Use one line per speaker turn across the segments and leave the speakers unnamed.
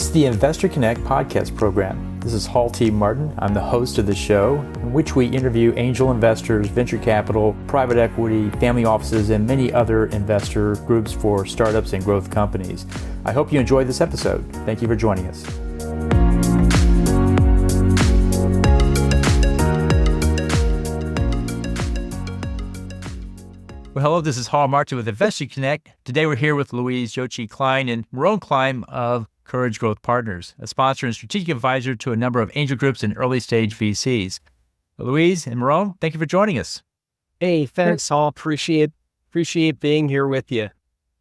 is the Investor Connect podcast program. This is Hall T. Martin. I'm the host of the show, in which we interview angel investors, venture capital, private equity, family offices, and many other investor groups for startups and growth companies. I hope you enjoyed this episode. Thank you for joining us. Well, hello, this is Hall Martin with Investor Connect. Today we're here with Louise, Klein, and Merom Klein of Courage Growth Partners, a sponsor and strategic advisor to a number of angel groups and early stage VCs. Louise and Merom, thank you for joining us.
Hey, thanks, Hall. Appreciate being here with you.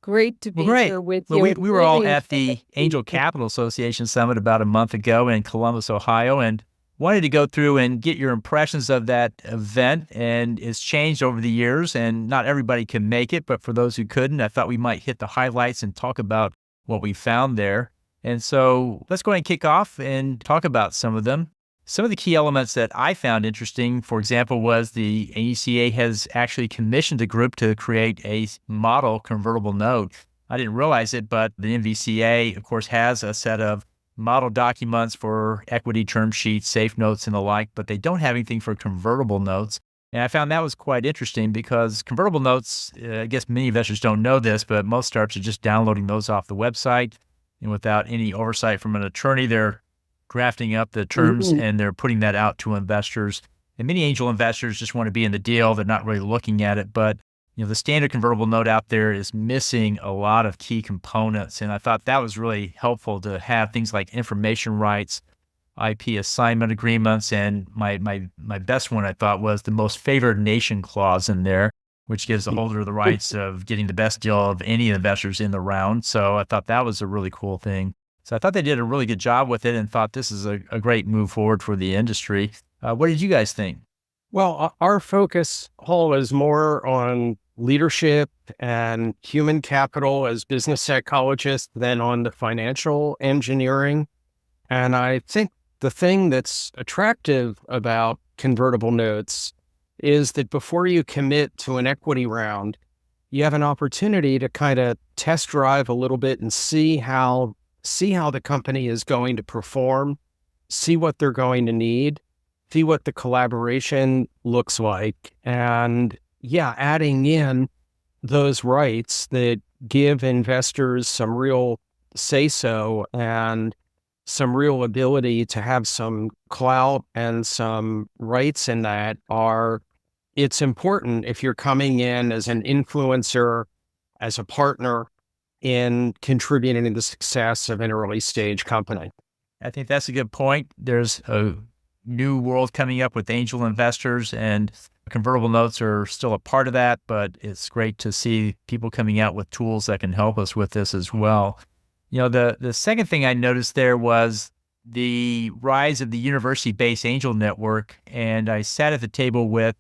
Great to be here with you.
We were all at the Angel Capital Association Summit about a month ago in Columbus, Ohio, and wanted to go through and get your impressions of that event. And it's changed over the years, and not everybody can make it, but for those who couldn't, I thought we might hit the highlights and talk about what we found there. And so let's go ahead and kick off and talk about some of them. Some of the key elements that I found interesting, for example, was the AECA has actually commissioned a group to create a model convertible note. I didn't realize it, but the NVCA, of course, has a set of model documents for equity term sheets, safe notes, and the like, but they don't have anything for convertible notes. And I found that was quite interesting because convertible notes, I guess many investors don't know this, but most startups are just downloading those off the website. And without any oversight from an attorney, they're drafting up the terms and they're putting that out to investors. And many angel investors just want to be in the deal. They're not really looking at it. But the standard convertible note out there is missing a lot of key components. And I thought that was really helpful to have things like information rights, IP assignment agreements, and my best one I thought was the most favored nation clause in there, which gives the holder the rights of getting the best deal of any investors in the round. So I thought that was a really cool thing. So I thought they did a really good job with it and thought this is a great move forward for the industry. What did you guys think?
Well, our focus, Hall, is more on leadership and human capital as business psychologists than on the financial engineering. And I think the thing that's attractive about convertible notes is that before you commit to an equity round, you have an opportunity to kind of test drive a little bit and see how the company is going to perform, see what they're going to need, see what the collaboration looks like. And adding in those rights that give investors some real say-so and some real ability to have some clout and some rights in that it's important if you're coming in as an influencer, as a partner in contributing to the success of an early stage company.
I think that's a good point. There's a new world coming up with angel investors, and convertible notes are still a part of that, but it's great to see people coming out with tools that can help us with this as well. The second thing I noticed there was the rise of the university-based angel network, and I sat at the table with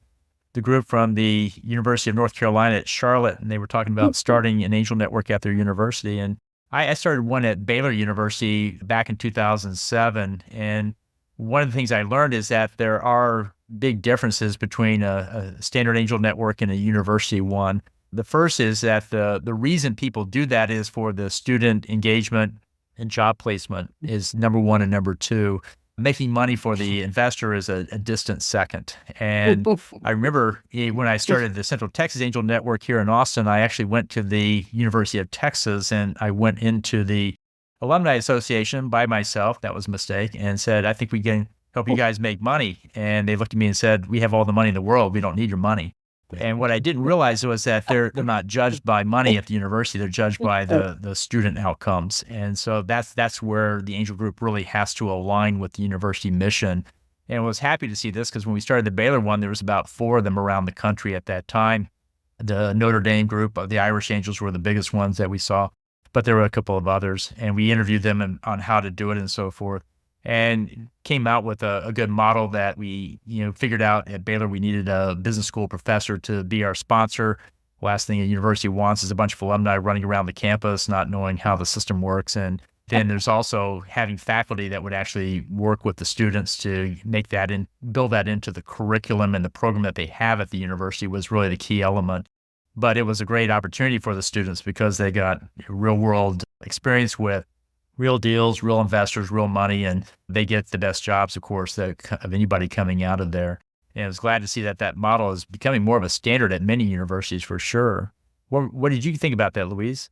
the group from the University of North Carolina at Charlotte, and they were talking about starting an angel network at their university. And I started one at Baylor University back in 2007. And one of the things I learned is that there are big differences between a standard angel network and a university one. The first is that the reason people do that is for the student engagement and job placement is number one, and number two, making money for the investor is a distant second. And I remember when I started the Central Texas Angel Network here in Austin, I actually went to the University of Texas and I went into the Alumni Association by myself. That was a mistake, and said, I think we can help you guys make money. And they looked at me and said, we have all the money in the world. We don't need your money. And what I didn't realize was that they're not judged by money at the university. They're judged by the student outcomes. And so that's where the Angel Group really has to align with the university mission. And I was happy to see this because when we started the Baylor one, there was about 4 of them around the country at that time. The Notre Dame group, the Irish Angels were the biggest ones that we saw, but there were a couple of others. And we interviewed them on how to do it and so forth. And came out with a good model that we, figured out at Baylor. We needed a business school professor to be our sponsor. Last thing a university wants is a bunch of alumni running around the campus, not knowing how the system works. And then there's also having faculty that would actually work with the students to make that and build that into the curriculum and the program that they have at the university was really the key element. But it was a great opportunity for the students because they got real world experience with Real deals, real investors, real money, and they get the best jobs, of course, of anybody coming out of there. And I was glad to see that that model is becoming more of a standard at many universities for sure. What did you think about that, Louise?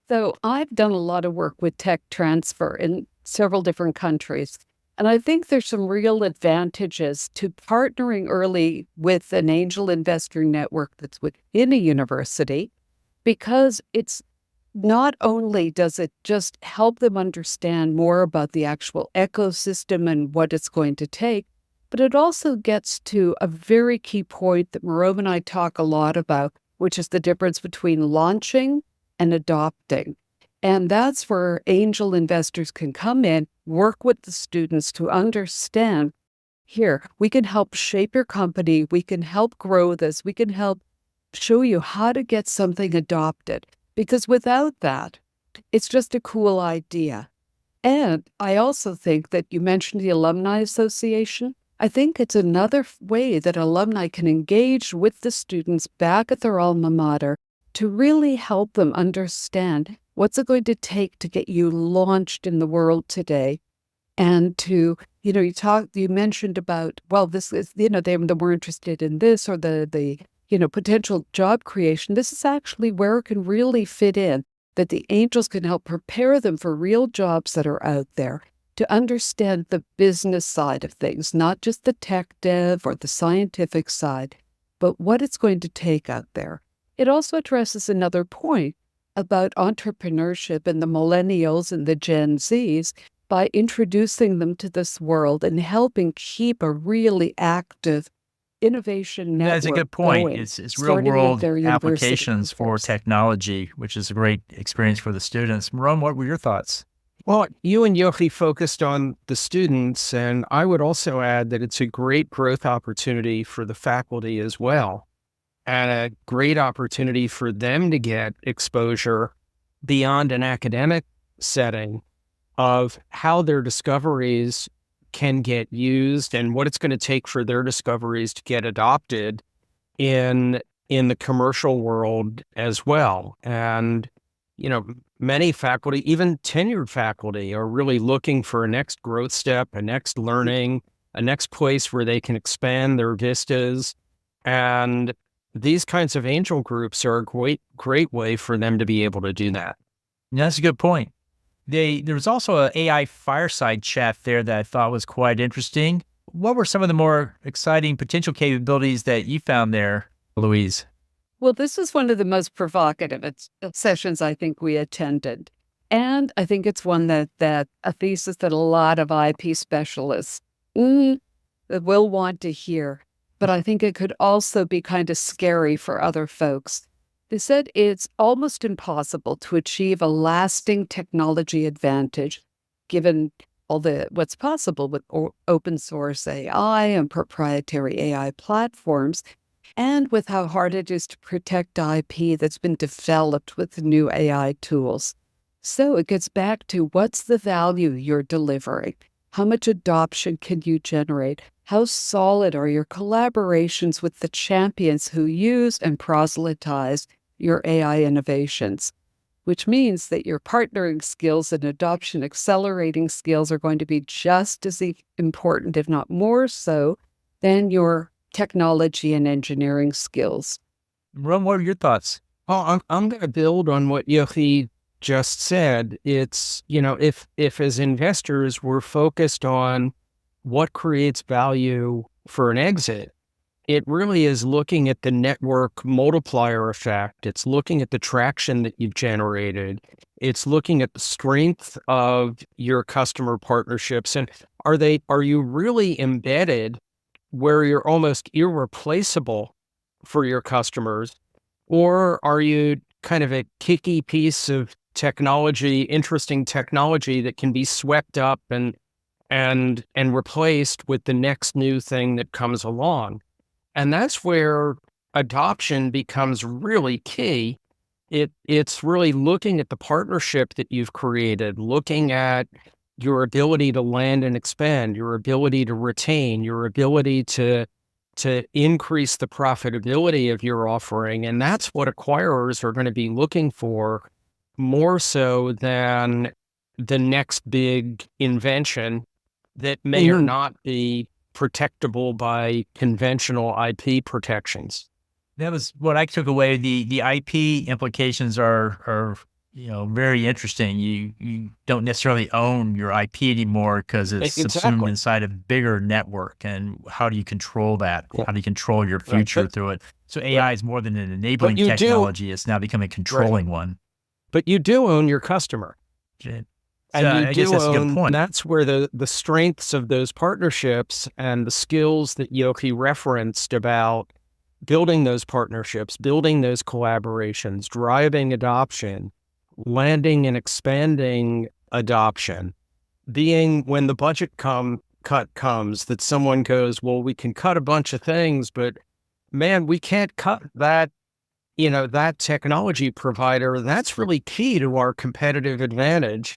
So I've done a lot of work with tech transfer in several different countries. And I think there's some real advantages to partnering early with an angel investor network that's within a university, because it's not only does it just help them understand more about the actual ecosystem and what it's going to take, but it also gets to a very key point that Merom and I talk a lot about, which is the difference between launching and adopting. And that's where angel investors can come in, work with the students to understand, here, we can help shape your company, we can help grow this, we can help show you how to get something adopted. Because without that, it's just a cool idea. And I also think that you mentioned the Alumni Association. I think it's another way that alumni can engage with the students back at their alma mater to really help them understand what's it going to take to get you launched in the world today. And to, you mentioned about, well, this is, they're more interested in this or the potential job creation. This is actually where it can really fit in, that the angels can help prepare them for real jobs that are out there, to understand the business side of things, not just the tech dev or the scientific side, but what it's going to take out there. It also addresses another point about entrepreneurship and the millennials and the Gen Zs by introducing them to this world and helping keep a really active innovation network.
That's a good point.
Going,
It's real world applications for technology, which is a great experience for the students. Merom, what were your thoughts?
Well, you and Yochi focused on the students, and I would also add that it's a great growth opportunity for the faculty as well, and a great opportunity for them to get exposure beyond an academic setting of how their discoveries can get used and what it's going to take for their discoveries to get adopted in the commercial world as well. And, many faculty, even tenured faculty, are really looking for a next growth step, a next learning, a next place where they can expand their vistas. And these kinds of angel groups are a great way for them to be able to do that.
Yeah, that's a good point. There was also an AI fireside chat there that I thought was quite interesting. What were some of the more exciting potential capabilities that you found there, Louise?
Well, this is one of the most provocative sessions I think we attended. And I think it's one that a thesis that a lot of IP specialists will want to hear. But I think it could also be kind of scary for other folks. They said it's almost impossible to achieve a lasting technology advantage given all what's possible with open source AI and proprietary AI platforms, and with how hard it is to protect IP that's been developed with new AI tools. So it gets back to, what's the value you're delivering? How much adoption can you generate? How solid are your collaborations with the champions who use and proselytize your AI innovations? Which means that your partnering skills and adoption accelerating skills are going to be just as important, if not more so, than your technology and engineering skills.
Merom, what are your thoughts?
Oh, I'm going to build on what Yochi just said. It's, if as investors we're focused on what creates value for an exit, it really is looking at the network multiplier effect. It's looking at the traction that you've generated. It's looking at the strength of your customer partnerships. And are you really embedded where you're almost irreplaceable for your customers? Or are you kind of a kicky piece of technology, interesting technology that can be swept up and replaced with the next new thing that comes along? And that's where adoption becomes really key. It's really looking at the partnership that you've created, looking at your ability to land and expand, your ability to retain, your ability to increase the profitability of your offering. And that's what acquirers are going to be looking for, more so than the next big invention that may or not be protectable by conventional IP protections.
That was what I took away. The IP implications are very interesting. You don't necessarily own your IP anymore because it's subsumed
Exactly.
inside a bigger network. And how do you control that?
Yeah.
How do you control your
Right.
future through it? So AI is more than an enabling
you do-
technology. It's now becoming a controlling one.
But you do own your customer.
So
And you
I guess
do
that's a good
own,
point.
that's where the strengths of those partnerships and the skills that Yoki referenced about building those partnerships, building those collaborations, driving adoption, landing and expanding adoption, being when the budget cut comes, that someone goes, well, we can cut a bunch of things, but man, we can't cut that, that technology provider. That's really key to our competitive advantage.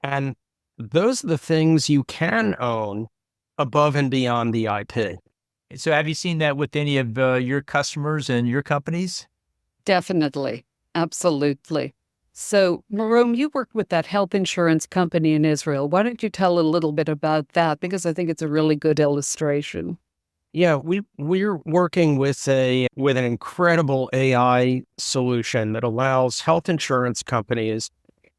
And those are the things you can own above and beyond the IP.
So have you seen that with any of your customers and your companies?
Definitely. Absolutely. So, Merom, you work with that health insurance company in Israel. Why don't you tell a little bit about that? Because I think it's a really good illustration.
Yeah, we're working with an incredible AI solution that allows health insurance companies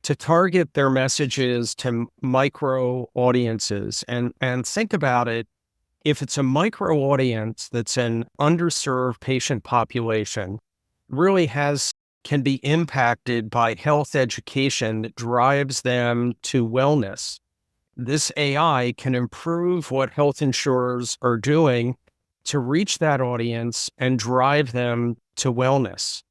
to target their messages to micro audiences. And think about it, if it's a micro audience that's an underserved patient population, really can be impacted by health education that drives them to wellness. This AI can improve what health insurers are doing to reach that audience and drive them to wellness.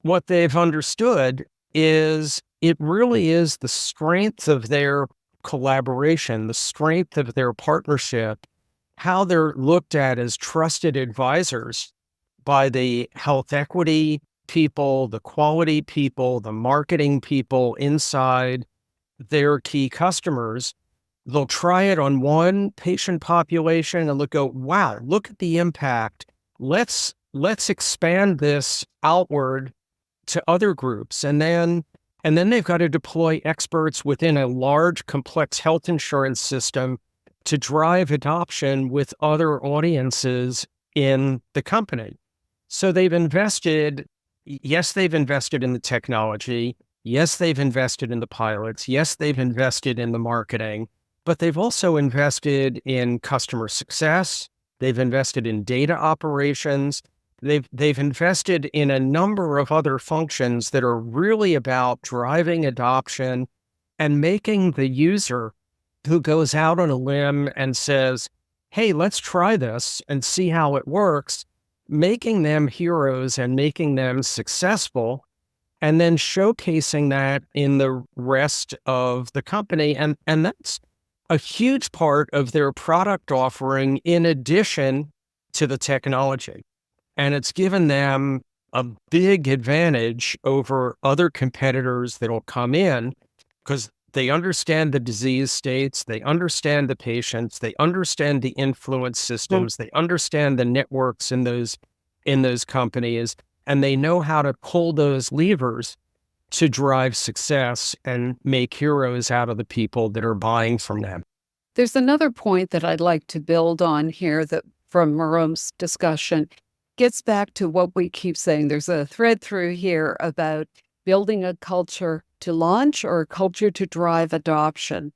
What they've understood is it really is the strength of their collaboration, the strength of their partnership, how they're looked at as trusted advisors by the health equity people, the quality people, the marketing people inside their key customers. They'll try it on one patient population and they'll go, wow, look at the impact. Let's expand this outward to other groups. And then they've got to deploy experts within a large, complex health insurance system to drive adoption with other audiences in the company. So they've invested in the technology. Yes, they've invested in the pilots. Yes, they've invested in the marketing, but they've also invested in customer success. They've invested in data operations. They've invested in a number of other functions that are really about driving adoption and making the user who goes out on a limb and says, hey, let's try this and see how it works, making them heroes and making them successful, and then showcasing that in the rest of the company. And that's a huge part of their product offering in addition to the technology. And it's given them a big advantage over other competitors that will come in because they understand the disease states, they understand the patients, they understand the influence systems, they understand the networks in those companies, and they know how to pull those levers to drive success and make heroes out of the people that are buying from them.
There's another point that I'd like to build on here that from Merom's discussion gets back to what we keep saying. There's a thread through here about building a culture to launch or a culture to drive adoption.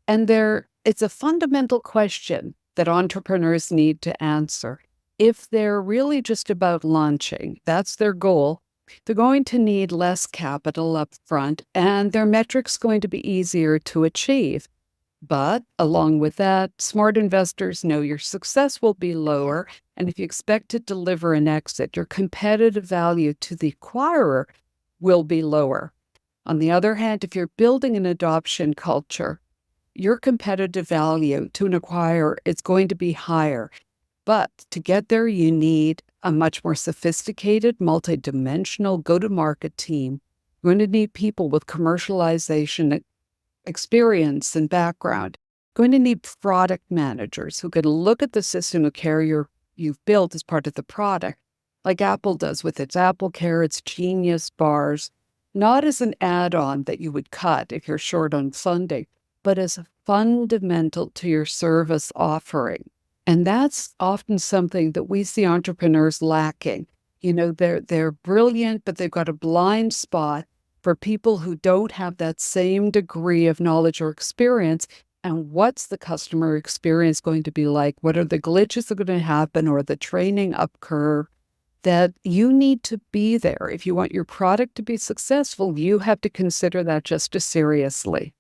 And it's a fundamental question that entrepreneurs need to answer. If they're really just about launching, that's their goal, they're going to need less capital up front and their metrics going to be easier to achieve. But along with that, smart investors know your success will be lower. And if you expect to deliver an exit, your competitive value to the acquirer will be lower. On the other hand, if you're building an adoption culture, your competitive value to an acquirer is going to be higher. But to get there, you need a much more sophisticated, multidimensional go-to-market team. You're going to need people with commercialization experience and background. Going to need product managers who can look at the system of care you've built as part of the product, like Apple does with its Apple Care, its Genius bars, not as an add-on that you would cut if you're short on funding, but as fundamental to your service offering. And that's often something that we see entrepreneurs lacking. They're brilliant, but they've got a blind spot for people who don't have that same degree of knowledge or experience. And what's the customer experience going to be like? What are the glitches that are going to happen, or the training up curve? That you need to be there. If you want your product to be successful, you have to consider that just as seriously.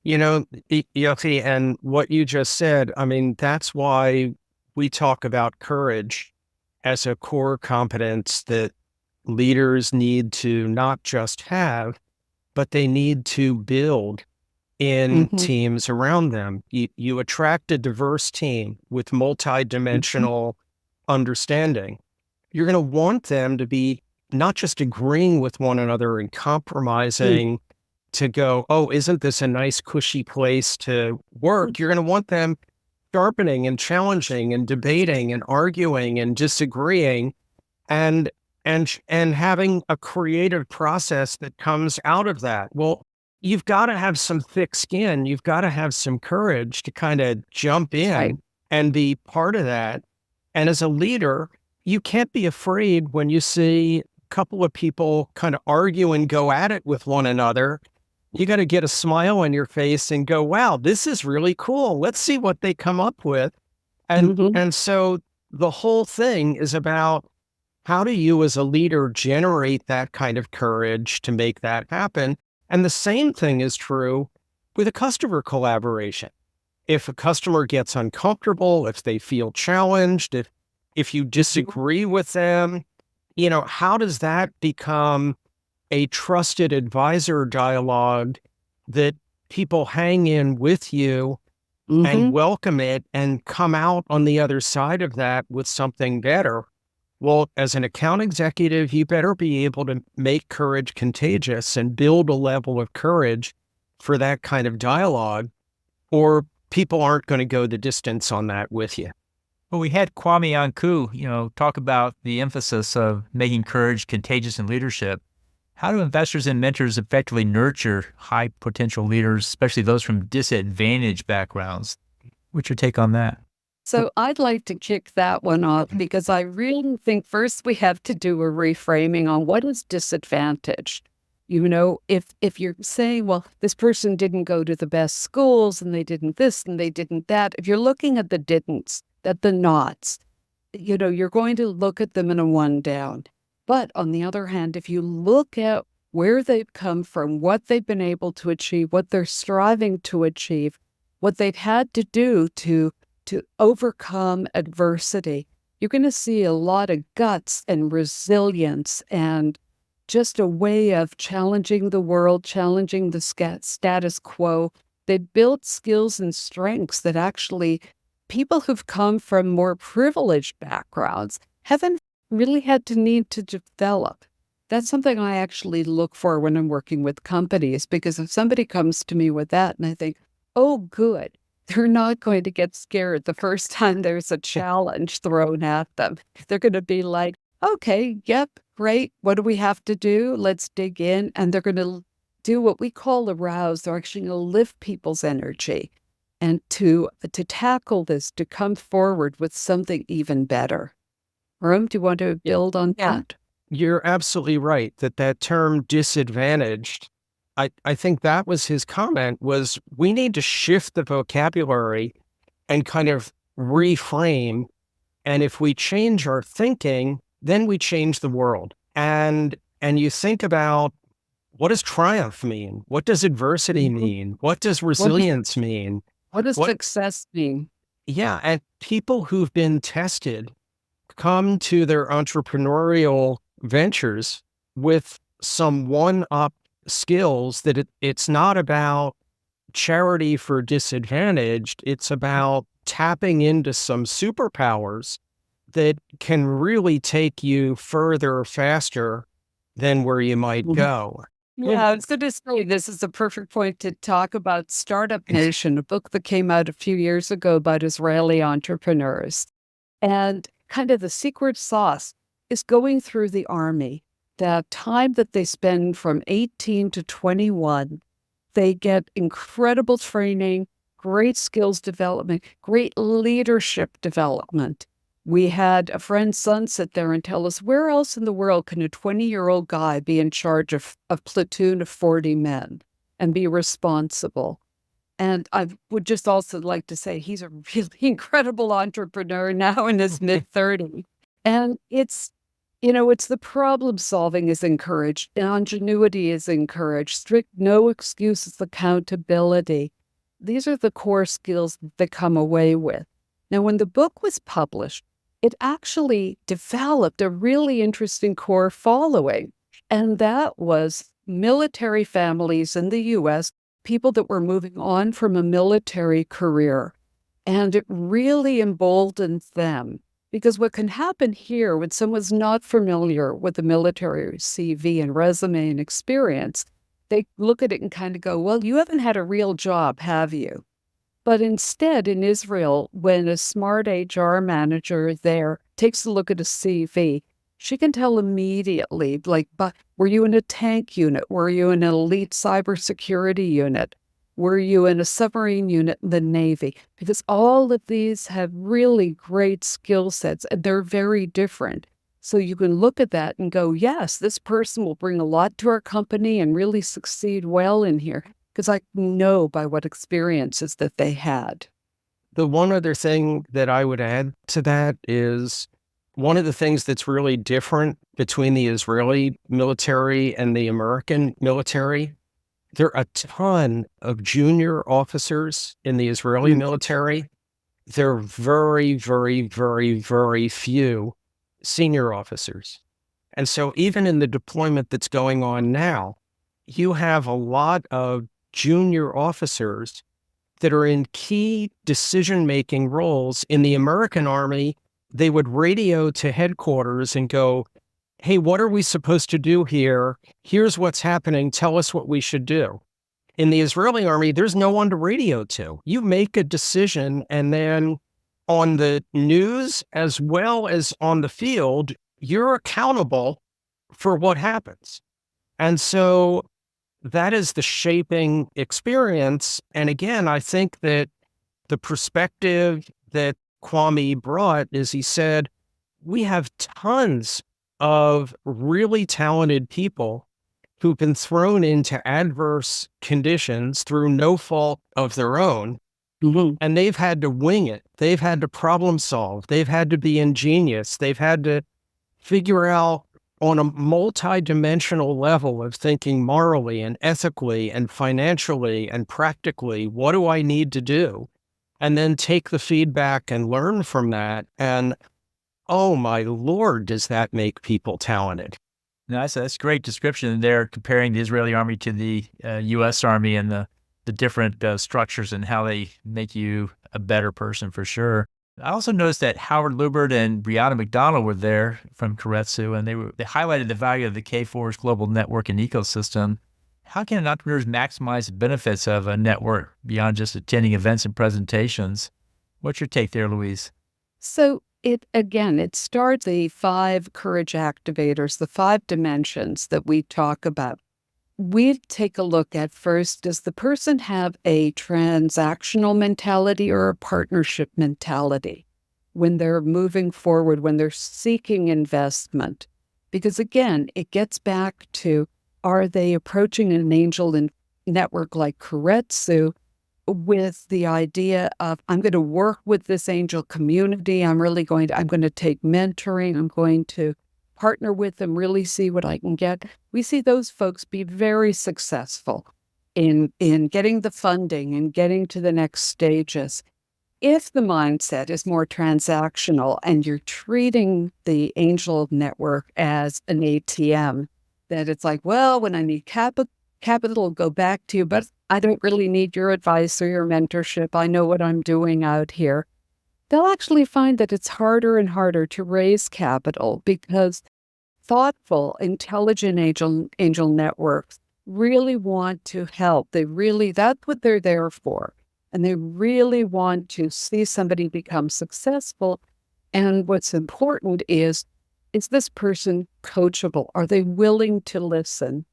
Yoki, and what you just said, I mean, that's why we talk about courage as a core competence that leaders need to not just have, but they need to build in teams around them. You attract a diverse team with multi-dimensional understanding. You're going to want them to be not just agreeing with one another and compromising to go, oh, isn't this a nice, cushy place to work? You're going to want them sharpening and challenging and debating and arguing and disagreeing and having a creative process that comes out of that. Well, you've got to have some thick skin. You've got to have some courage to kind of jump in and be part of that. And as a leader, you can't be afraid when you see a couple of people kind of argue and go at it with one another. You got to get a smile on your face and go, wow, this is really cool. Let's see what they come up with. And so the whole thing is about, how do you as a leader generate that kind of courage to make that happen? And the same thing is true with a customer collaboration. If a customer gets uncomfortable, if they feel challenged, if you disagree with them, how does that become a trusted advisor dialogue that people hang in with you and welcome it and come out on the other side of that with something better? Well, as an account executive, you better be able to make courage contagious and build a level of courage for that kind of dialogue, or people aren't going to go the distance on that with you.
Well, we had Kwame Anku, talk about the emphasis of making courage contagious in leadership. How do investors and mentors effectively nurture high potential leaders, especially those from disadvantaged backgrounds? What's your take on that?
So I'd like to kick that one off, because I really think first we have to do a reframing on what is disadvantaged. If you're saying, well, this person didn't go to the best schools and they didn't this and they didn't that, if you're looking at the didn'ts, at the nots, you're going to look at them in a one down. But on the other hand, if you look at where they've come from, what they've been able to achieve, what they're striving to achieve, what they've had to do to overcome adversity, you're going to see a lot of guts and resilience and just a way of challenging the world, challenging the status quo. They built skills and strengths that actually people who've come from more privileged backgrounds haven't really had to need to develop. That's something I actually look for when I'm working with companies, because if somebody comes to me with that and I think, oh, good, they're not going to get scared the first time there's a challenge thrown at them. They're going to be like, okay, yep, great. What do we have to do? Let's dig in. And they're going to do what we call arouse. They're actually going to lift people's energy and to tackle this, to come forward with something even better. Merom, do you want to build on that?
You're absolutely right that term disadvantaged, I think that was his comment, was we need to shift the vocabulary and kind of reframe. And if we change our thinking, then we change the world. And you think about, what does triumph mean? What does adversity mean? What does resilience mean?
What does success mean?
Yeah. And people who've been tested come to their entrepreneurial ventures with some one-up skills that it's not about charity for disadvantaged. It's about tapping into some superpowers that can really take you further faster than where you might go.
Yeah, I was going to say, this is a perfect point to talk about Startup Nation, a book that came out a few years ago about Israeli entrepreneurs. And kind of the secret sauce is going through the army. that time that they spend from 18 to 21, they get incredible training, great skills development, great leadership development. We had a friend's son sit there and tell us, where else in the world can a 20-year-old guy be in charge of a platoon of 40 men and be responsible? And I would just also like to say he's a really incredible entrepreneur now in his mid-30s. And it's the problem solving is encouraged, ingenuity is encouraged, strict no excuses accountability. These are the core skills they come away with. Now, when the book was published, it actually developed a really interesting core following, and that was military families in the U.S., people that were moving on from a military career. And it really emboldened them. Because what can happen here when someone's not familiar with the military CV and resume and experience, they look at it and kind of go, well, you haven't had a real job, have you? But instead, in Israel, when a smart HR manager there takes a look at a CV, she can tell immediately, like, but were you in a tank unit? Were you in an elite cybersecurity unit? Were you in a submarine unit in the Navy? Because all of these have really great skill sets and they're very different. So you can look at that and go, yes, this person will bring a lot to our company and really succeed well in here. Because I know by what experiences that they had.
The one other thing that I would add to that is one of the things that's really different between the Israeli military and the American military. There are a ton of junior officers in the Israeli military. There are very, very, very, very few senior officers. And so even in the deployment that's going on now, you have a lot of junior officers that are in key decision-making roles. In the American Army, they would radio to headquarters and go, hey, what are we supposed to do here? Here's what's happening. Tell us what we should do. In the Israeli Army, there's no one to radio to. You make a decision, and then on the news as well as on the field, you're accountable for what happens. And so that is the shaping experience. And again, I think that the perspective that Kwame brought is he said, we have tons of really talented people who've been thrown into adverse conditions through no fault of their own. Mm-hmm. And they've had to wing it. They've had to problem solve. They've had to be ingenious. They've had to figure out on a multi-dimensional level of thinking morally and ethically and financially and practically, what do I need to do? And then take the feedback and learn from that. And oh my Lord, does that make people talented?
Nice. That's a great description there, comparing the Israeli army to the U.S. Army and the different structures and how they make you a better person for sure. I also noticed that Howard Lubert and Brianna McDonald were there from Keiretsu, and they highlighted the value of the K4's global network and ecosystem. How can entrepreneurs maximize the benefits of a network beyond just attending events and presentations? What's your take there, Louise?
So it starts the 5 courage activators, the 5 dimensions that we talk about. We take a look at first, does the person have a transactional mentality or a partnership mentality when they're moving forward, when they're seeking investment? Because again, it gets back to, are they approaching an angel network like Keiretsu with the idea of, I'm going to work with this angel community, I'm going to take mentoring, I'm going to partner with them, really see what I can get. We see those folks be very successful in getting the funding and getting to the next stages. If the mindset is more transactional and you're treating the angel network as an ATM, that it's like, well, when I need capital, I'll go back to you, but I don't really need your advice or your mentorship. I know what I'm doing out here. They'll actually find that it's harder and harder to raise capital because thoughtful, intelligent angel networks really want to help. That's what they're there for. And they really want to see somebody become successful. And what's important is Is this person coachable? Are they willing to listen?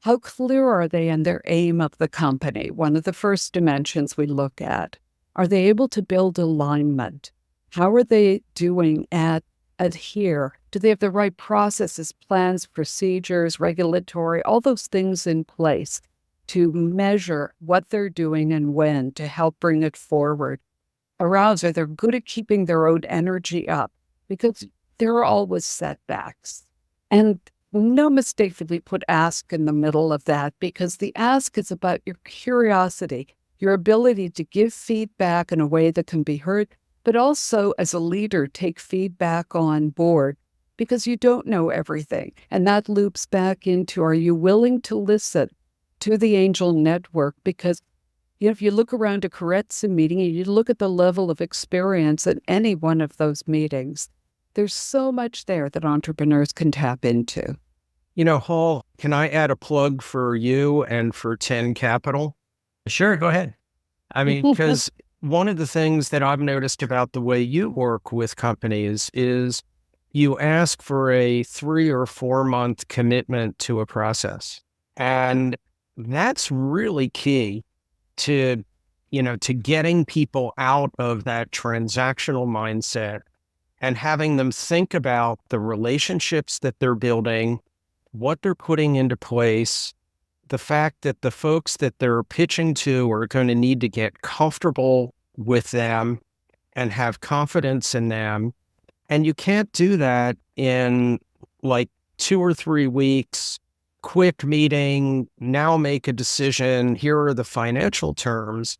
How clear are they in their aim of the company? One of the first dimensions we look at. Are they able to build alignment? How are they doing at adhere? Do they have the right processes, plans, procedures, regulatory, all those things in place to measure what they're doing and when to help bring it forward? Arouse, are they good at keeping their own energy up? Because there are always setbacks. And no mistake that we put ask in the middle of that, because the ask is about your curiosity, your ability to give feedback in a way that can be heard, but also as a leader, take feedback on board because you don't know everything. And that loops back into, are you willing to listen to the angel network? Because if you look around a Karetsa meeting and you look at the level of experience at any one of those meetings, there's so much there that entrepreneurs can tap into.
Hall, can I add a plug for you and for 10 Capital?
Sure, go ahead.
I mean, because one of the things that I've noticed about the way you work with companies is you ask for a 3 or 4 month commitment to a process. And that's really key to, to getting people out of that transactional mindset and having them think about the relationships that they're building, what they're putting into place, the fact that the folks that they're pitching to are going to need to get comfortable with them and have confidence in them. And you can't do that in like 2 or 3 weeks, quick meeting, now make a decision, here are the financial terms.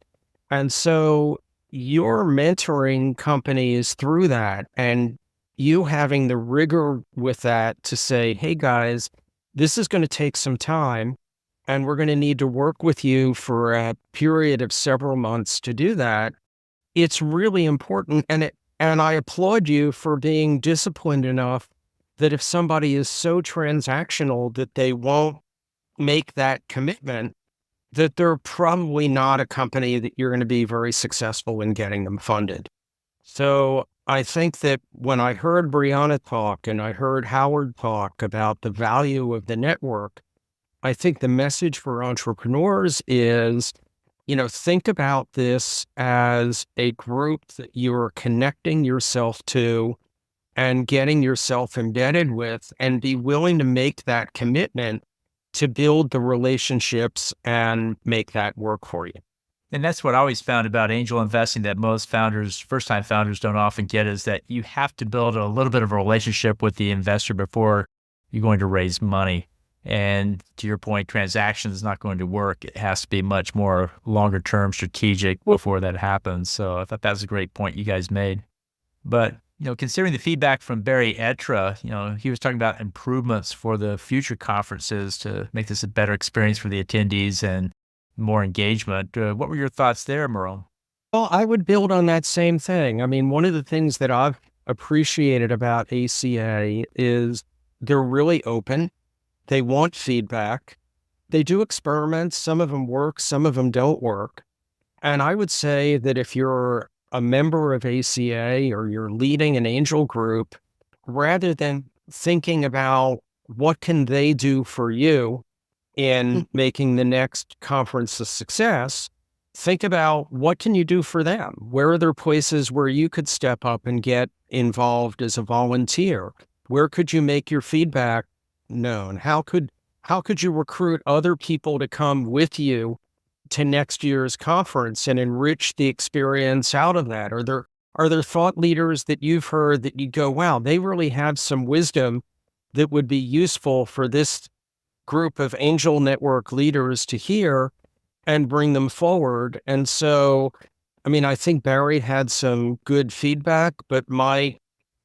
And so you're mentoring companies through that and you having the rigor with that to say, hey guys, this is going to take some time and we're going to need to work with you for a period of several months to do that. It's really important. And I applaud you for being disciplined enough that if somebody is so transactional that they won't make that commitment, that they're probably not a company that you're going to be very successful in getting them funded. So I think that when I heard Brianna talk and I heard Howard talk about the value of the network, I think the message for entrepreneurs is, think about this as a group that you're connecting yourself to and getting yourself embedded with, and be willing to make that commitment to build the relationships and make that work for you.
And that's what I always found about angel investing that most founders, first-time founders, don't often get, is that you have to build a little bit of a relationship with the investor before you're going to raise money. And to your point, transaction is not going to work. It has to be much more longer-term strategic before that happens. So I thought that was a great point you guys made. But considering the feedback from Barry Etra, he was talking about improvements for the future conferences to make this a better experience for the attendees and more engagement. What were your thoughts there, Merom?
Well, I would build on that same thing. I mean, one of the things that I've appreciated about ACA is they're really open. They want feedback. They do experiments. Some of them work, some of them don't work. And I would say that if you're a member of ACA or you're leading an angel group, rather than thinking about what can they do for you in making the next conference a success, think about what can you do for them? Where are there places where you could step up and get involved as a volunteer? Where could you make your feedback known? How could you recruit other people to come with you to next year's conference and enrich the experience out of that? Are there thought leaders that you've heard that you go, wow, they really have some wisdom that would be useful for this group of angel network leaders to hear and bring them forward? And so, I mean, I think Barry had some good feedback, but my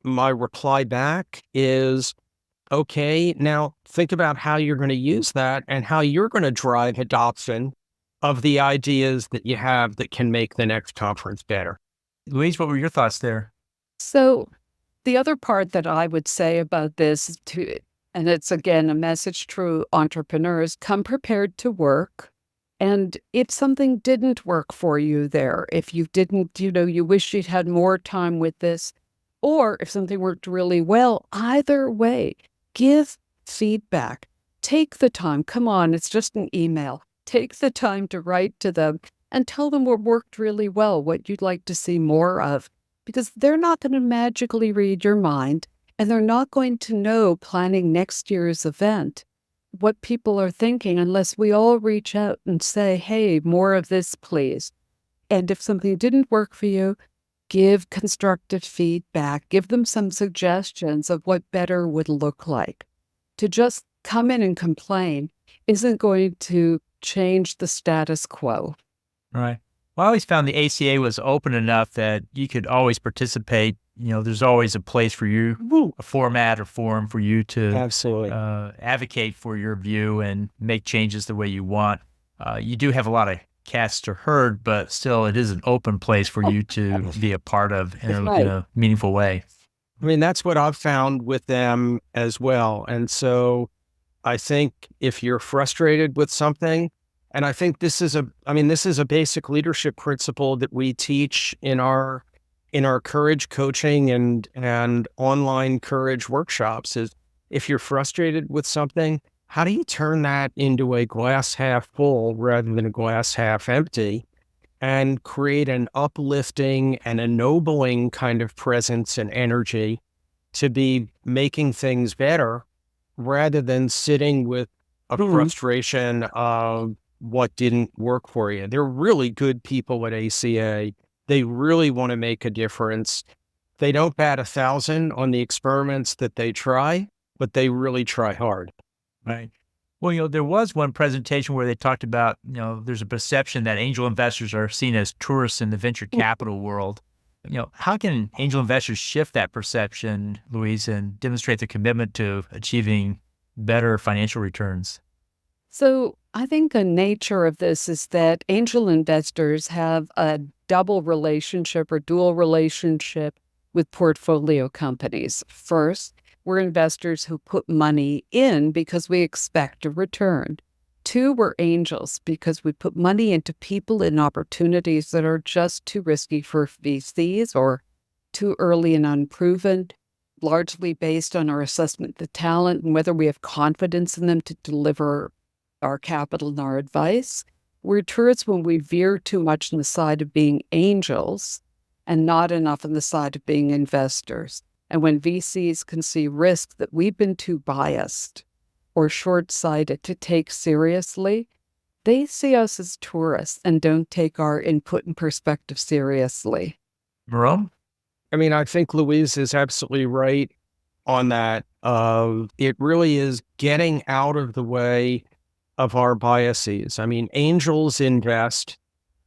reply back is, okay, now think about how you're going to use that and how you're going to drive adoption of the ideas that you have that can make the next conference better.
Louise, what were your thoughts there?
So the other part that I would say about this, and it's again a message to entrepreneurs, come prepared to work. And if something didn't work for you there, if you didn't, you wish you'd had more time with this, Or if something worked really well, either way, give feedback. Take the time. Come on, it's just an email. Take the time to write to them and tell them what worked really well, what you'd like to see more of, because they're not going to magically read your mind and they're not going to know planning next year's event what people are thinking unless we all reach out and say, hey, more of this, please. And if something didn't work for you, give constructive feedback, give them some suggestions of what better would look like. To just come in and complain isn't going to change the status quo.
Right. Well, I always found the ACA was open enough that you could always participate. There's always a place for you, a format or forum for you to
Absolutely.
advocate for your view and make changes the way you want. You do have a lot of cast to herd, but still it is an open place for you to be a part of in a meaningful way.
I mean, that's what I've found with them as well. And so I think if you're frustrated with something, and I think this is a basic leadership principle that we teach in our courage coaching and online courage workshops, is if you're frustrated with something, how do you turn that into a glass half full rather than a glass half empty, and create an uplifting and ennobling kind of presence and energy to be making things better rather than sitting with a frustration of what didn't work for you. They're really good people at ACA. They really want to make a difference. They don't bat 1,000 on the experiments that they try, but they really try hard.
Right. Well, there was one presentation where they talked about, there's a perception that angel investors are seen as tourists in the venture capital world. How can angel investors shift that perception, Louise, and demonstrate their commitment to achieving better financial returns?
So I think the nature of this is that angel investors have a double relationship or dual relationship with portfolio companies. First, we're investors who put money in because we expect a return. Two, we're angels because we put money into people and opportunities that are just too risky for VCs or too early and unproven, largely based on our assessment of the talent and whether we have confidence in them to deliver our capital and our advice. We're tourists when we veer too much on the side of being angels and not enough on the side of being investors. And when VCs can see risk that we've been too biased or short-sighted to take seriously, they see us as tourists and don't take our input and perspective seriously.
Merom?
I mean, I think Louise is absolutely right on that. It really is getting out of the way of our biases. I mean, angels invest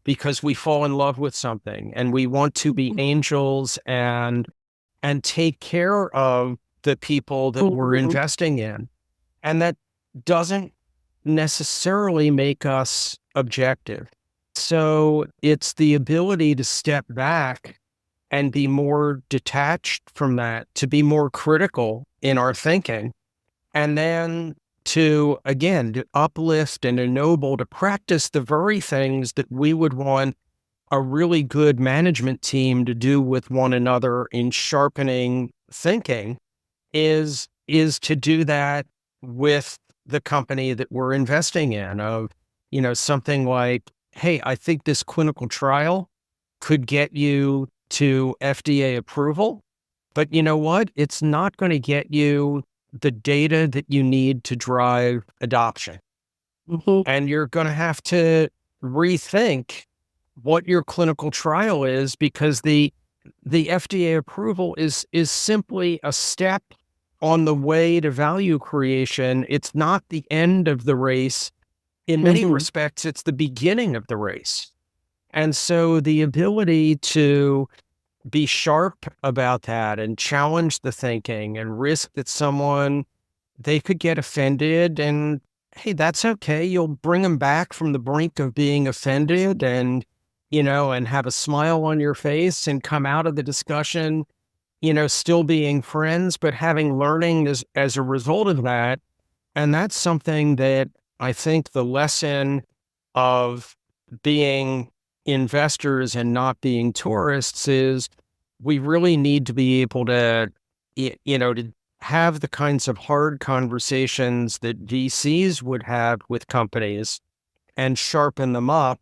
because we fall in love with something and we want to be angels and take care of the people that we're investing in. And that doesn't necessarily make us objective. So it's the ability to step back and be more detached from that, to be more critical in our thinking, and then to uplift and ennoble, to practice the very things that we would want a really good management team to do with one another in sharpening thinking, is to do that with the company that we're investing in. Something like, hey, I think this clinical trial could get you to FDA approval, but you know what? It's not going to get you the data that you need to drive adoption. And you're going to have to rethink what your clinical trial is, because the FDA approval is simply a step on the way to value creation. It's not the end of the race. In many respects, it's the beginning of the race. And so the ability to be sharp about that and challenge the thinking and risk that they could get offended, and hey, that's okay. You'll bring them back from the brink of being offended and have a smile on your face and come out of the discussion, still being friends, but having learning as a result of that. And that's something that I think the lesson of being investors and not being tourists is we really need to be able to, to have the kinds of hard conversations that VCs would have with companies and sharpen them up,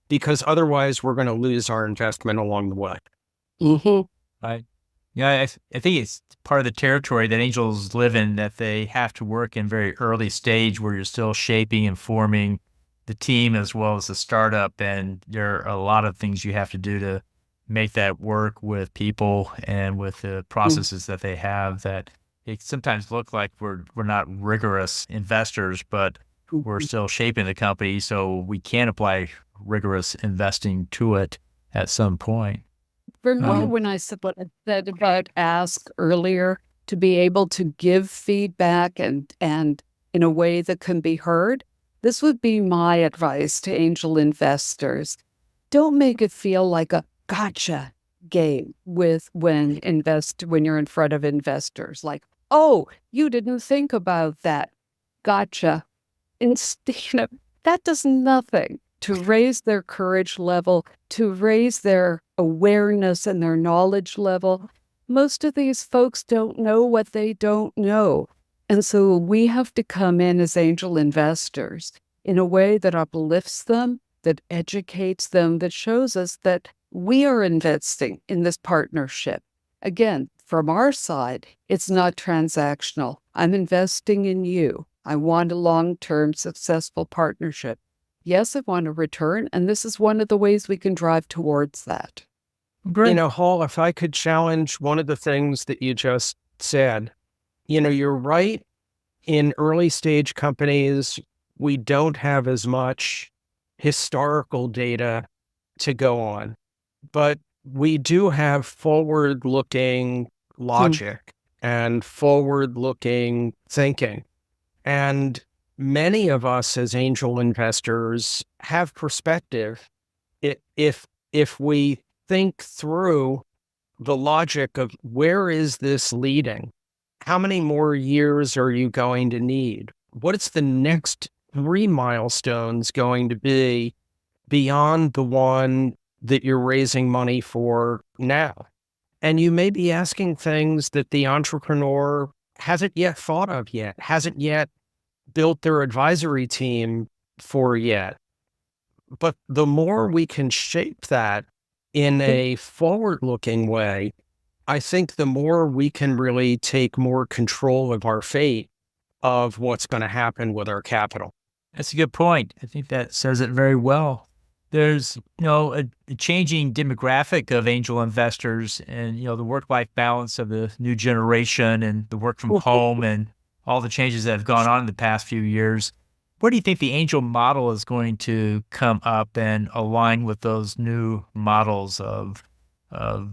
because otherwise we're going to lose our investment along the way.
Mm-hmm.
Right. Yeah, I think it's part of the territory that angels live in, that they have to work in very early stage where you're still shaping and forming the team as well as the startup. And there are a lot of things you have to do to make that work with people and with the processes that they have, that it sometimes look like we're not rigorous investors, but we're still shaping the company. So we can apply rigorous investing to it at some point.
Remember when I said what I said about ask earlier, to be able to give feedback and in a way that can be heard? This would be my advice to angel investors. Don't make it feel like a gotcha game when you're in front of investors. Like, oh, you didn't think about that. Gotcha. Instead, that does nothing to raise their courage level, to raise their awareness and their knowledge level. Most of these folks don't know what they don't know. And so we have to come in as angel investors in a way that uplifts them, that educates them, that shows us that we are investing in this partnership. Again, from our side, it's not transactional. I'm investing in you. I want a long-term successful partnership. Yes, I want a return, and this is one of the ways we can drive towards that.
Great.
Hall, if I could challenge one of the things that you just said, you're right. In early stage companies, we don't have as much historical data to go on, but we do have forward-looking logic and forward-looking thinking. And many of us as angel investors have perspective. If we think through the logic of where is this leading? How many more years are you going to need? What's the next 3 milestones going to be beyond the one that you're raising money for now? And you may be asking things that the entrepreneur hasn't yet thought of yet, hasn't yet built their advisory team for yet. But the more we can shape that in a forward-looking way, I think the more we can really take more control of our fate of what's going to happen with our capital.
That's a good point. I think that says it very well. There's, a changing demographic of angel investors, and, the work-life balance of the new generation and the work from home and all the changes that have gone on in the past few years. Where do you think the angel model is going to come up and align with those new models of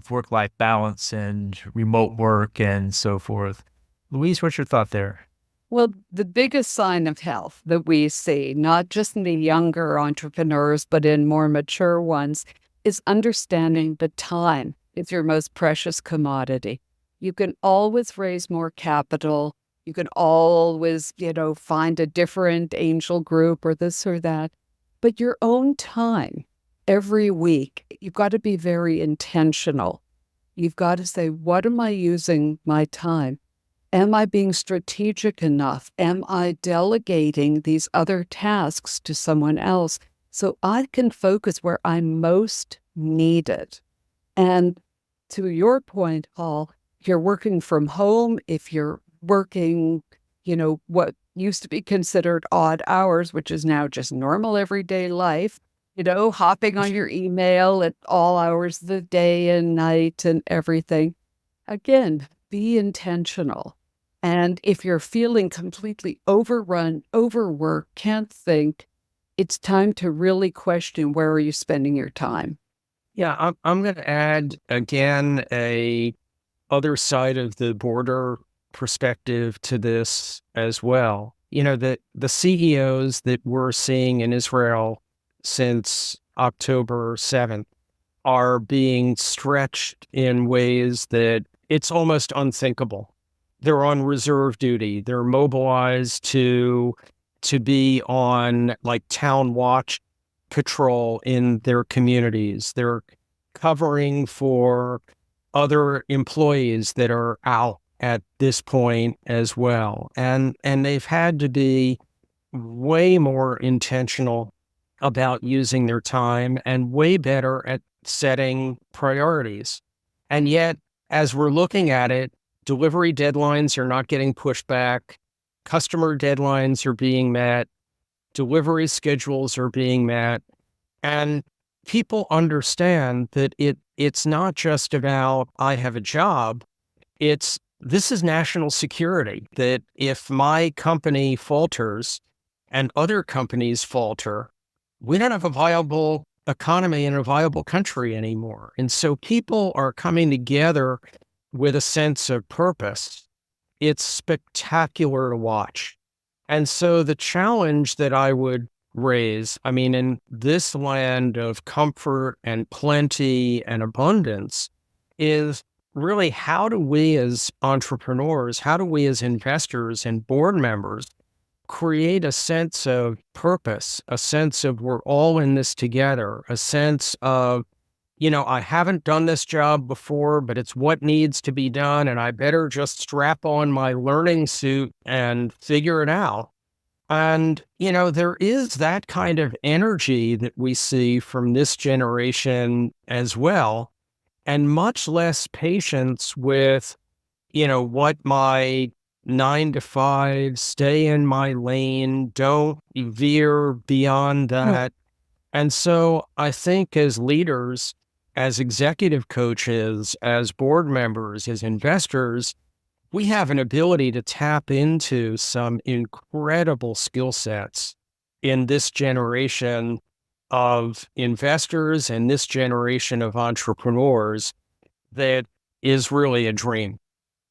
work-life balance and remote work and so forth? Louise, what's your thought there?
Well, the biggest sign of health that we see, not just in the younger entrepreneurs, but in more mature ones, is understanding that time is your most precious commodity. You can always raise more capital. You can always, find a different angel group or this or that. But your own time every week, you've got to be very intentional. You've got to say, what am I using my time? Am I being strategic enough? Am I delegating these other tasks to someone else so I can focus where I'm most needed? And to your point, Paul, if you're working from home, if you're working, what used to be considered odd hours, which is now just normal everyday life, hopping on your email at all hours of the day and night and everything. Again, be intentional. And if you're feeling completely overrun, overworked, can't think, it's time to really question, where are you spending your time?
Yeah, I'm going to add again a other side of the border perspective to this as well. The CEOs that we're seeing in Israel since October 7th are being stretched in ways that it's almost unthinkable. They're on reserve duty. They're mobilized to be on like town watch patrol in their communities. They're covering for other employees that are out at this point as well. And they've had to be way more intentional about using their time and way better at setting priorities. And yet, as we're looking at it, delivery deadlines are not getting pushed back. Customer deadlines are being met. Delivery schedules are being met. And people understand that it's not just about, I have a job. This is national security, that if my company falters and other companies falter, we don't have a viable economy and a viable country anymore. And so people are coming together with a sense of purpose. It's spectacular to watch. And so the challenge that I would raise, I mean, in this land of comfort and plenty and abundance, is really, how do we as entrepreneurs, how do we as investors and board members create a sense of purpose, a sense of we're all in this together, a sense of, I haven't done this job before, but it's what needs to be done, and I better just strap on my learning suit and figure it out. And, there is that kind of energy that we see from this generation as well, and much less patience with, what my 9 to 5, stay in my lane, don't veer beyond that. And so I think as leaders, as executive coaches, as board members, as investors, we have an ability to tap into some incredible skill sets in this generation of investors and this generation of entrepreneurs that is really a dream.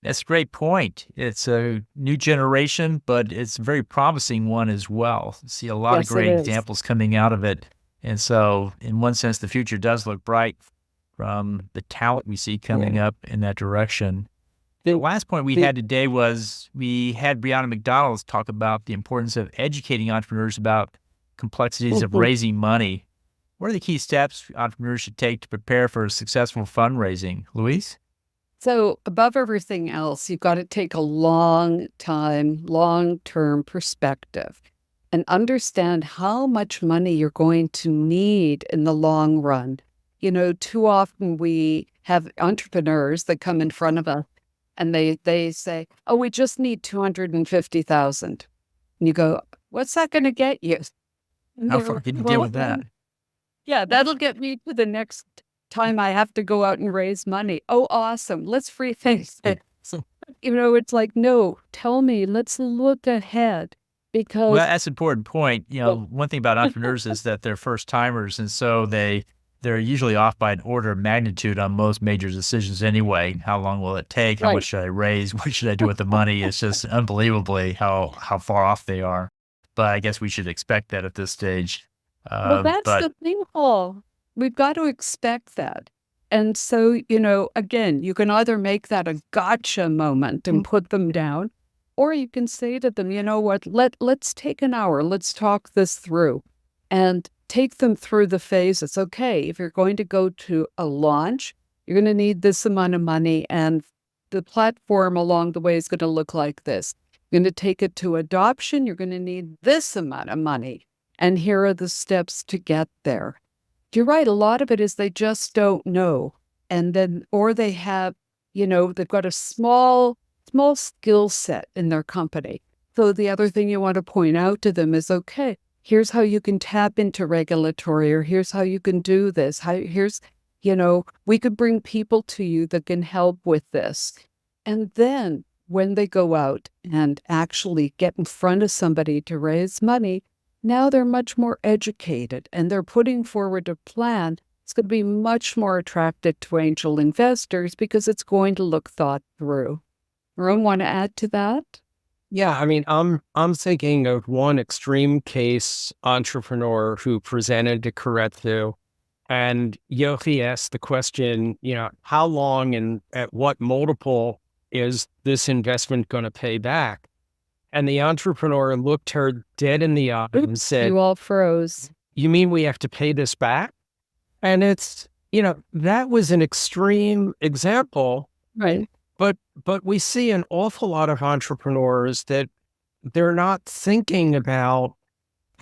That's a great point. It's a new generation, but it's a very promising one as well. See a lot of
Yes, it
great
is.
examples coming out of it. And so in one sense, the future does look bright from the talent we see coming up in that direction. The last point we had today was we had Brianna McDonald talk about the importance of educating entrepreneurs about complexities of raising money. What are the key steps entrepreneurs should take to prepare for successful fundraising? Louise?
So above everything else, you've got to take a long-term perspective and understand how much money you're going to need in the long run. Too often we have entrepreneurs that come in front of us and they say, oh, we just need 250,000. And you go, what's that going to get you?
How far can you deal with that?
Yeah, that'll get me to the next time I have to go out and raise money. Oh, awesome. Let's free things. It's like, no, tell me, let's look ahead, because
Well, that's an important point. One thing about entrepreneurs is that they're first timers. And so they're usually off by an order of magnitude on most major decisions anyway. How long will it take? How
Right.
much should I raise? What should I do with the money? It's just unbelievably how far off they are. But I guess we should expect that at this stage.
Well, that's
But
the thing, Paul. We've got to expect that. And so, again, you can either make that a gotcha moment and put them down, or you can say to them, you know what, let's take an hour, let's talk this through and take them through the phases. Okay, if you're going to go to a launch, you're going to need this amount of money, and the platform along the way is going to look like this. You're going to take it to adoption, you're going to need this amount of money. And here are the steps to get there. You're right. A lot of it is they just don't know. And then, or they have, they've got a small skill set in their company. So the other thing you want to point out to them is, okay, here's how you can tap into regulatory, or here's how you can do this. We could bring people to you that can help with this. And then when they go out and actually get in front of somebody to raise money, now they're much more educated and they're putting forward a plan. It's going to be much more attractive to angel investors because it's going to look thought through. Merom, want to add to that?
Yeah, I mean, I'm thinking of one extreme case entrepreneur who presented to Karetsu, and Yochi asked the question, how long and at what multiple is this investment going to pay back? And the entrepreneur looked her dead in the eye and said,
You all froze.
you mean we have to pay this back? And it's that was an extreme example,
Right.
but we see an awful lot of entrepreneurs that they're not thinking about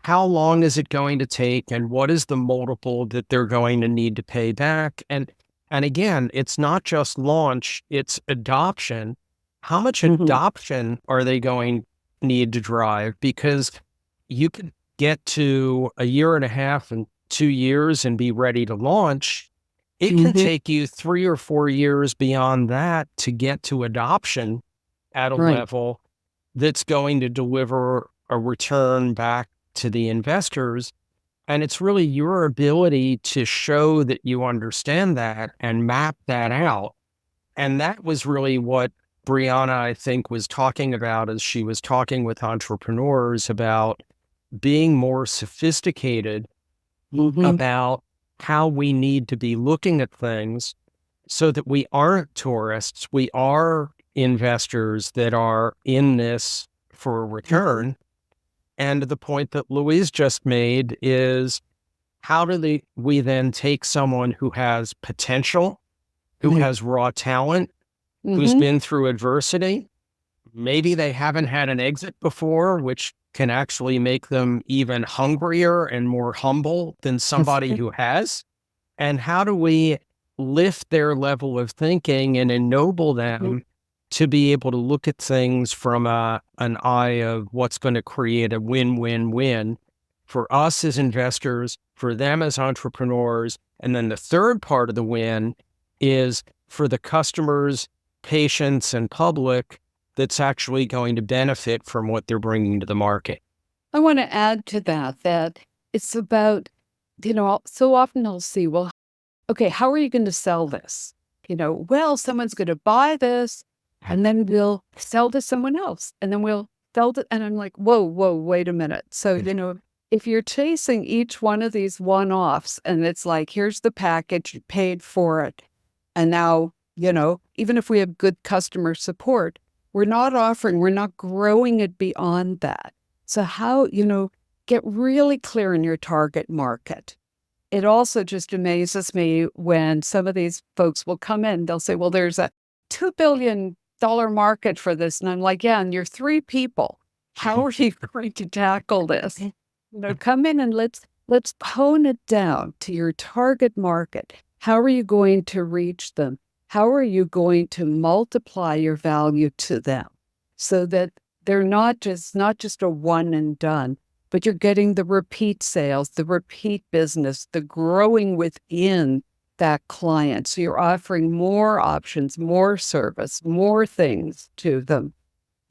how long is it going to take and what is the multiple that they're going to need to pay back. And again, it's not just launch, it's adoption. How much adoption are they going to need to drive? Because you could get to a year and a half and 2 years and be ready to launch. It can take you 3 or 4 years beyond that to get to adoption at a
Right.
level that's going to deliver a return back to the investors. And it's really your ability to show that you understand that and map that out. And that was really what Brianna, I think, was talking about as she was talking with entrepreneurs about being more sophisticated about how we need to be looking at things so that we aren't tourists, we are investors that are in this for a return. And the point that Louise just made is how do we then take someone who has potential, who has raw talent, who's been through adversity, maybe they haven't had an exit before, which can actually make them even hungrier and more humble than somebody who has. And how do we lift their level of thinking and ennoble them to be able to look at things from an eye of what's going to create a win-win-win for us as investors, for them as entrepreneurs. And then the third part of the win is for the customers, patients, and public that's actually going to benefit from what they're bringing to the market.
I want to add to that it's about, so often I'll see, well, okay, how are you going to sell this? Well, someone's going to buy this and then we'll sell to someone else and then we'll sell it. And I'm like, whoa, wait a minute. So, if you're chasing each one of these one-offs and it's like, here's the package, you paid for it. And now, even if we have good customer support, we're not growing it beyond that. So how, get really clear in your target market. It also just amazes me when some of these folks will come in, they'll say, well, there's a $2 billion market for this. And I'm like, yeah, and you're 3 people. How are you going to tackle this? Come in and let's hone it down to your target market. How are you going to reach them? How are you going to multiply your value to them so that they're not just a one and done, but you're getting the repeat sales, the repeat business, the growing within that client. So you're offering more options, more service, more things to them.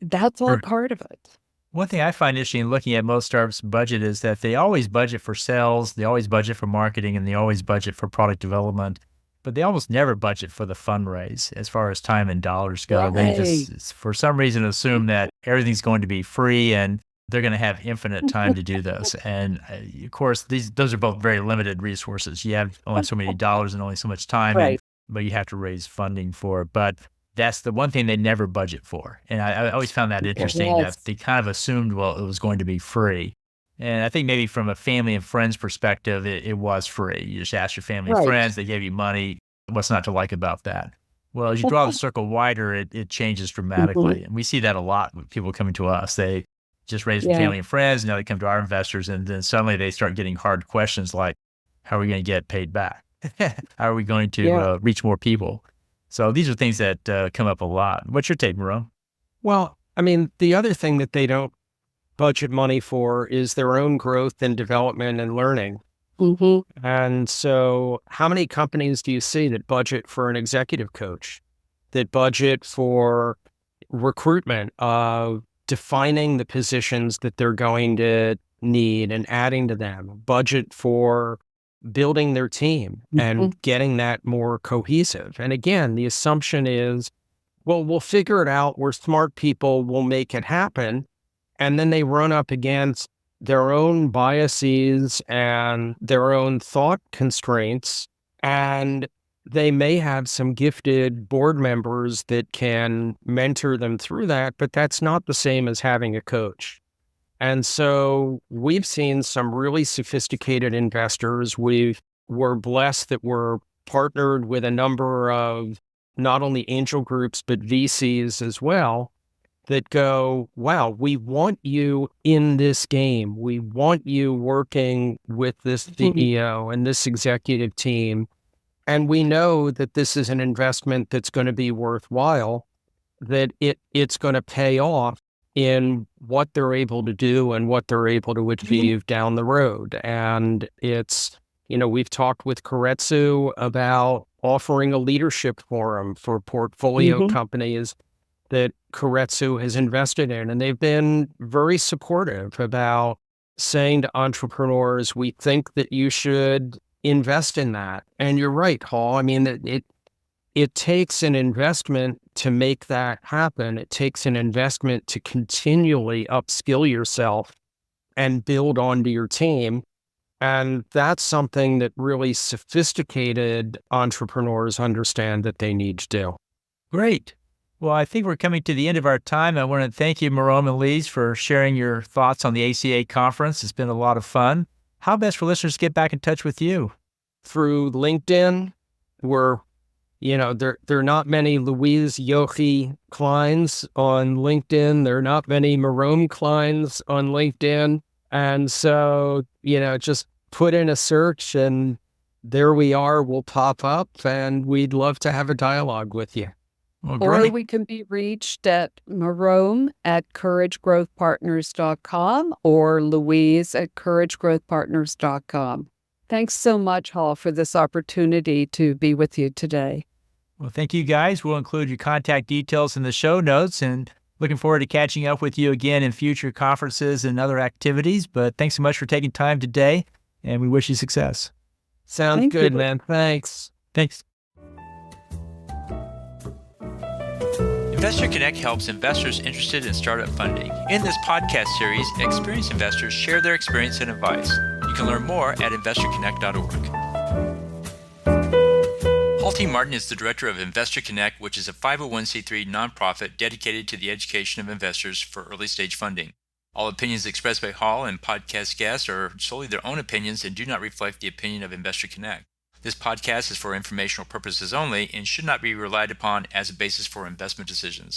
That's all part of it.
One thing I find interesting looking at most startups' budget is that they always budget for sales, they always budget for marketing, and they always budget for product development, but they almost never budget for the fundraise as far as time and dollars go. They just, for some reason, assume that everything's going to be free and they're going to have infinite time to do this. And of course, those are both very limited resources. You have only so many dollars and only so much time, but you have to raise funding for it. But that's the one thing they never budget for. And I always found that interesting that they kind of assumed, well, it was going to be free. And I think maybe from a family and friends perspective, it was free. You just ask your family and friends, they gave you money. What's not to like about that? Well, as you draw the circle wider, it changes dramatically. And we see that a lot with people coming to us. They just raise family and friends, now they come to our investors, and then suddenly they start getting hard questions like, how are we going to get paid back? How are we going to reach more people? So these are things that come up a lot. What's your take, Merom?
Well, I mean, the other thing that they don't budget money for is their own growth and development and learning. And so how many companies do you see that budget for an executive coach, that budget for recruitment of defining the positions that they're going to need and adding to them, budget for building their team and getting that more cohesive? And again, the assumption is, well, we'll figure it out. We're smart people. We'll make it happen. And then they run up against their own biases and their own thought constraints. And they may have some gifted board members that can mentor them through that, but that's not the same as having a coach. And so we've seen some really sophisticated investors. We're blessed that we're partnered with a number of not only angel groups, but VCs as well that go, wow, we want you in this game. We want you working with this CEO and this executive team. And we know that this is an investment that's going to be worthwhile, that it's going to pay off in what they're able to do and what they're able to achieve down the road. And it's, we've talked with Keiretsu about offering a leadership forum for portfolio companies that Keiretsu has invested in. And they've been very supportive about saying to entrepreneurs, we think that you should invest in that. And you're right, Hall. I mean, it takes an investment to make that happen. It takes an investment to continually upskill yourself and build onto your team. And that's something that really sophisticated entrepreneurs understand that they need to do.
Great. Well, I think we're coming to the end of our time. I want to thank you, Merom and Louise, for sharing your thoughts on the ACA conference. It's been a lot of fun. How best for listeners to get back in touch with you?
Through LinkedIn, where, there are not many Louise Yochi Kleins on LinkedIn. There are not many Merom Kleins on LinkedIn. And so, just put in a search and there we are, we'll pop up, and we'd love to have a dialogue with you.
Well,
Or
great.
we can be reached at Merom@couragegrowthpartners.com or Louise@couragegrowthpartners.com. Thanks so much, Hall, for this opportunity to be with you today.
Well, thank you, guys. We'll include your contact details in the show notes, and looking forward to catching up with you again in future conferences and other activities. But thanks so much for taking time today, and we wish you success.
Sounds
Thank
good,
you.
man. Thanks.
Thanks. Investor Connect helps investors interested in startup funding. In this podcast series, experienced investors share their experience and advice. You can learn more at investorconnect.org. Paul T. Martin is the director of Investor Connect, which is a 501c3 nonprofit dedicated to the education of investors for early stage funding. All opinions expressed by Hall and podcast guests are solely their own opinions and do not reflect the opinion of Investor Connect. This podcast is for informational purposes only and should not be relied upon as a basis for investment decisions.